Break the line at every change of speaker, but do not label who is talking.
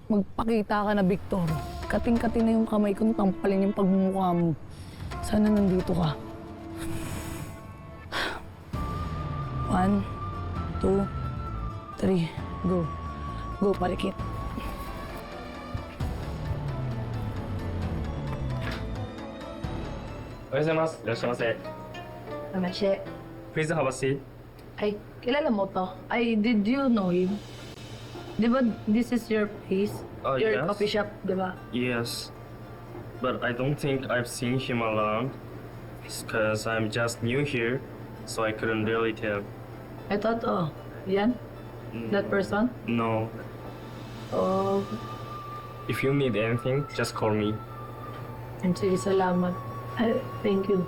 Magpakita ka na, Victor. Kating-kating na yung kamay ko, tampalin yung pagmumukha mo. Sana nandito ka. 1, 2, 3, go. Go, parikit.
Namaste.
Please have a seat.
Ay, kilala mo to? Ay, did you know him? Di ba this is your place?
Oh,
Your
yes.
coffee shop, di ba?
Yes, but I don't think I've seen him around. Because I'm just new here, so I couldn't really tell.
Ito to. Yan? That person?
No,
Oh,
if you need anything, just call me.
sige, salamat. Ay, thank you.